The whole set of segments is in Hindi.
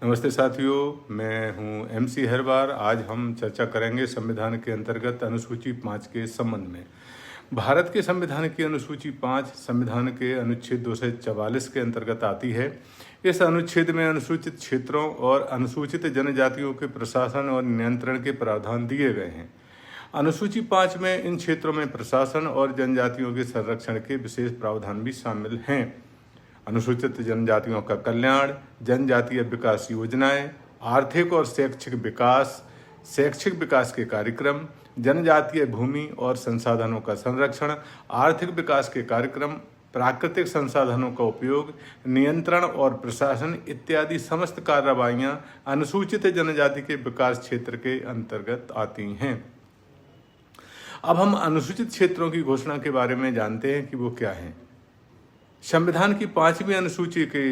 नमस्ते साथियों, मैं हूं MC हरवार। आज हम चर्चा करेंगे संविधान के अंतर्गत अनुसूची 5 के संबंध में। भारत के संविधान की अनुसूची 5 संविधान के अनुच्छेद 244 के अंतर्गत आती है। इस अनुच्छेद में अनुसूचित क्षेत्रों और अनुसूचित जनजातियों के प्रशासन और नियंत्रण के प्रावधान दिए गए हैं। अनुसूची 5 में इन क्षेत्रों में प्रशासन और जनजातियों के संरक्षण के विशेष प्रावधान भी शामिल हैं। अनुसूचित जनजातियों का कल्याण, जनजातीय विकास योजनाएं, आर्थिक और शैक्षिक विकास के कार्यक्रम, जनजातीय भूमि और संसाधनों का संरक्षण, आर्थिक विकास के कार्यक्रम, प्राकृतिक संसाधनों का उपयोग, नियंत्रण और प्रशासन इत्यादि समस्त कार्रवाइयां अनुसूचित जनजाति के विकास क्षेत्र के अंतर्गत आती हैं। अब हम अनुसूचित क्षेत्रों की घोषणा के बारे में जानते हैं कि वो क्या है। संविधान की 5वीं अनुसूची के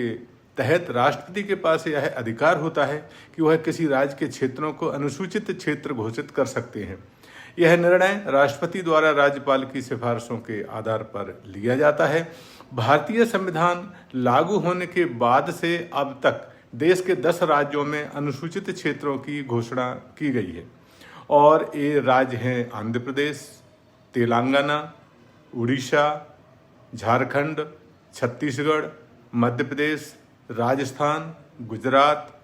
तहत राष्ट्रपति के पास यह अधिकार होता है कि वह किसी राज्य के क्षेत्रों को अनुसूचित क्षेत्र घोषित कर सकते हैं। यह निर्णय राष्ट्रपति द्वारा राज्यपाल की सिफारिशों के आधार पर लिया जाता है। भारतीय संविधान लागू होने के बाद से अब तक देश के 10 राज्यों में अनुसूचित क्षेत्रों की घोषणा की गई है और ये राज्य हैं आंध्र प्रदेश, तेलंगाना, उड़ीसा, झारखंड, छत्तीसगढ़, मध्य प्रदेश, राजस्थान, गुजरात,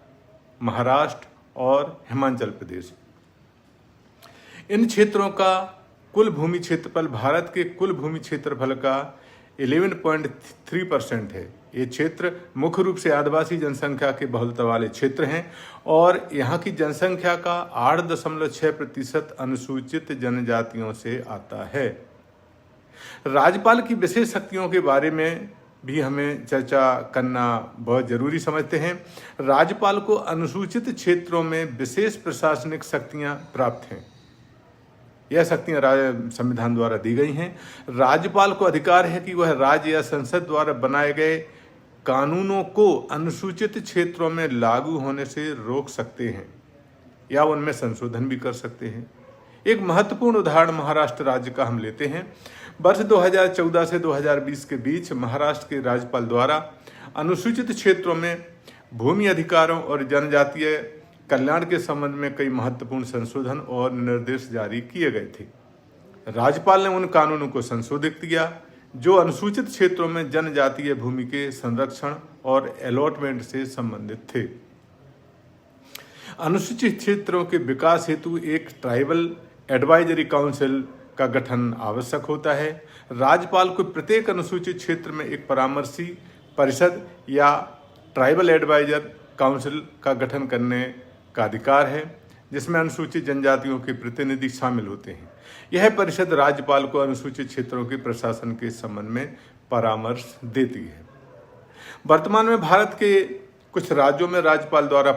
महाराष्ट्र और हिमाचल प्रदेश। इन क्षेत्रों का कुल भूमि क्षेत्रफल भारत के कुल भूमि क्षेत्रफल का 11.3% है। ये क्षेत्र मुख्य रूप से आदिवासी जनसंख्या के बहुलता वाले क्षेत्र हैं और यहाँ की जनसंख्या का 8.6% अनुसूचित जनजातियों से आता है। राज्यपाल की विशेष शक्तियों के बारे में भी हमें चर्चा करना बहुत जरूरी समझते हैं। राज्यपाल को अनुसूचित क्षेत्रों में विशेष प्रशासनिक शक्तियां प्राप्त हैं। यह शक्तियां संविधान द्वारा दी गई हैं। राज्यपाल को अधिकार है कि वह राज्य या संसद द्वारा बनाए गए कानूनों को अनुसूचित क्षेत्रों में लागू होने से रोक सकते हैं या उनमें संशोधन भी कर सकते हैं। एक महत्वपूर्ण उदाहरण महाराष्ट्र राज्य का हम लेते हैं। वर्ष 2014 से 2020 के बीच महाराष्ट्र के राज्यपाल द्वारा अनुसूचित क्षेत्रों में भूमि अधिकारों और जनजातीय कल्याण के संबंध में कई महत्वपूर्ण संशोधन और निर्देश जारी किए गए थे। राज्यपाल ने उन कानूनों को संशोधित किया जो अनुसूचित क्षेत्रों में जनजातीय भूमि के संरक्षण और अलॉटमेंट से संबंधित थे। अनुसूचित क्षेत्रों के विकास हेतु एक ट्राइबल एडवाइजरी काउंसिल का गठन आवश्यक होता है। राज्यपाल को प्रत्येक अनुसूचित क्षेत्र में एक परामर्शी परिषद या ट्राइबल एडवाइजर काउंसिल का गठन करने का अधिकार है, जिसमें अनुसूचित जनजातियों के प्रतिनिधि शामिल होते हैं। यह परिषद राज्यपाल को अनुसूचित क्षेत्रों के प्रशासन के संबंध में परामर्श देती है। वर्तमान में भारत के कुछ राज्यों में राज्यपाल द्वारा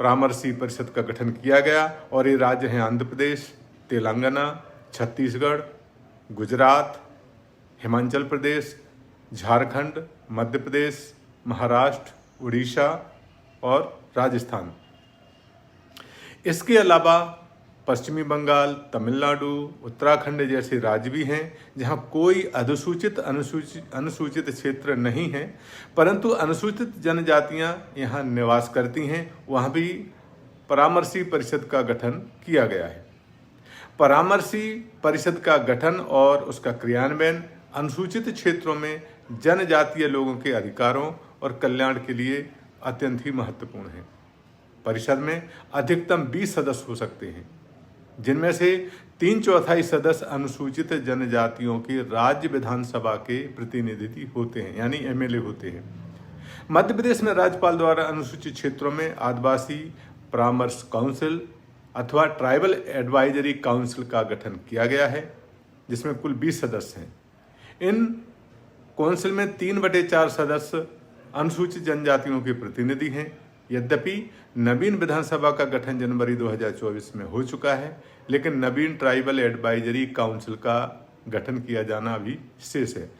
परामर्शी परिषद का गठन किया गया और ये राज्य हैं आंध्र प्रदेश, तेलंगाना, छत्तीसगढ़, गुजरात, हिमाचल प्रदेश, झारखंड, मध्य प्रदेश, महाराष्ट्र, उड़ीसा और राजस्थान। इसके अलावा पश्चिमी बंगाल, तमिलनाडु, उत्तराखंड जैसे राज्य भी हैं जहां कोई अनुसूचित क्षेत्र नहीं है, परंतु अनुसूचित जनजातियां यहां निवास करती हैं। वहां भी परामर्शी परिषद का गठन किया गया है। परामर्शी परिषद का गठन और उसका क्रियान्वयन अनुसूचित क्षेत्रों में जनजातीय लोगों के अधिकारों और कल्याण के लिए अत्यंत ही महत्वपूर्ण है। परिषद में अधिकतम 20 सदस्य हो सकते हैं, जिनमें से 3/4 सदस्य अनुसूचित जनजातियों की राज्य विधानसभा के प्रतिनिधि होते हैं, यानी MLA होते हैं। मध्य प्रदेश में राज्यपाल द्वारा अनुसूचित क्षेत्रों में आदिवासी परामर्श काउंसिल अथवा ट्राइबल एडवाइजरी काउंसिल का गठन किया गया है, जिसमें कुल 20 सदस्य हैं। इन काउंसिल में 3/4 सदस्य अनुसूचित जनजातियों के प्रतिनिधि हैं। यद्यपि नवीन विधानसभा का गठन जनवरी 2024 में हो चुका है, लेकिन नवीन ट्राइबल एडवाइजरी काउंसिल का गठन किया जाना अभी शेष है।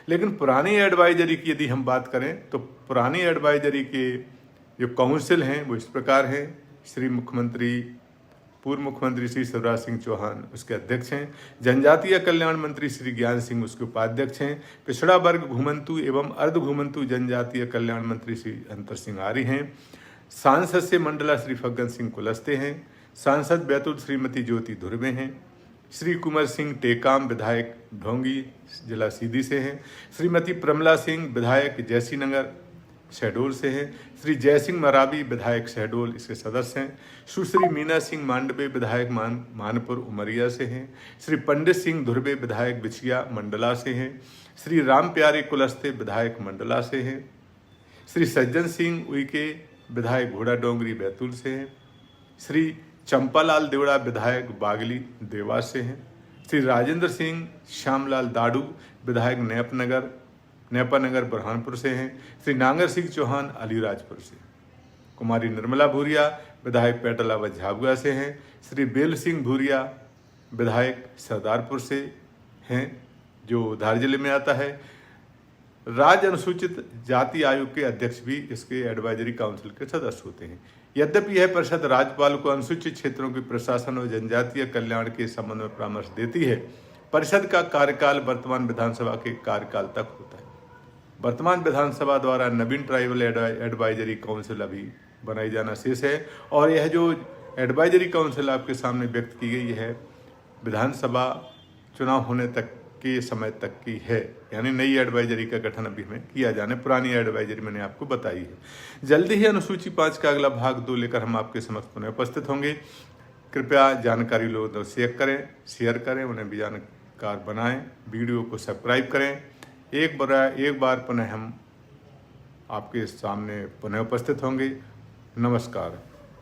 लेकिन पुरानी एडवाइजरी की यदि हम बात करें तो पुरानी एडवाइजरी के जो काउंसिल हैं वो इस प्रकार हैं। श्री मुख्यमंत्री पूर्व मुख्यमंत्री श्री शिवराज सिंह चौहान उसके अध्यक्ष हैं। जनजातीय कल्याण मंत्री श्री ज्ञान सिंह उसके उपाध्यक्ष हैं। पिछड़ा वर्ग घुमंतु एवं अर्ध घुमंतु जनजातीय कल्याण मंत्री श्री अंतर सिंह आर्य हैं। सांसद से मंडला श्री फग्गन सिंह कुलस्ते हैं। सांसद बैतूल श्रीमती ज्योति धुर्वे हैं। श्री कुंवर सिंह टेकाम विधायक ढोंगी जिला सीधी से हैं। श्रीमती प्रमला सिंह विधायक जैसी नगर शहडोल से हैं। श्री जयसिंह मरावी विधायक शहडोल इसके सदस्य हैं। सुश्री मीना सिंह मांडवे विधायक मानपुर उमरिया से हैं। श्री पंडित सिंह धुर्वे विधायक बिछिया मंडला से हैं। श्री राम प्यारे कुलस्ते विधायक मंडला से हैं। श्री सज्जन सिंह उइके विधायक घोड़ा डोंगरी बैतूल से हैं। श्री चंपालाल देवड़ा विधायक बागली देवास से हैं। श्री राजेंद्र सिंह श्यामलाल दाड़ू विधायक नेपानगर बुरहानपुर से हैं। श्री नांगर सिंह चौहान अलीराजपुर से। कुमारी निर्मला भूरिया विधायक पेटलावत झाबुआ से हैं। श्री बेल सिंह भूरिया विधायक सरदारपुर से हैं जो धार जिले में आता है। राज्य अनुसूचित जाति आयोग के अध्यक्ष भी इसके एडवाइजरी काउंसिल के सदस्य होते हैं। यद्यपि यह परिषद राज्यपाल को अनुसूचित क्षेत्रों के प्रशासन और जनजातीय कल्याण के संबंध में परामर्श देती है। परिषद का कार्यकाल वर्तमान विधानसभा के कार्यकाल तक होता है। वर्तमान विधानसभा द्वारा नवीन ट्राइबल एडवाइजरी काउंसिल अभी बनाई जाना शेष है और यह जो एडवाइजरी काउंसिल आपके सामने व्यक्त की गई है विधानसभा चुनाव होने तक के समय तक की है, यानी नई एडवाइजरी का गठन अभी हमें किया जाना। पुरानी एडवाइजरी मैंने आपको बताई है। जल्दी ही अनुसूची 5 का अगला भाग 2 लेकर हम आपके समक्ष पुनः उपस्थित होंगे। कृपया जानकारी लोगों को शेयर करें, उन्हें भी जानकार बनाएं, वीडियो को सब्सक्राइब करें। एक बार पुनः हम आपके सामने पुनः उपस्थित होंगे। नमस्कार।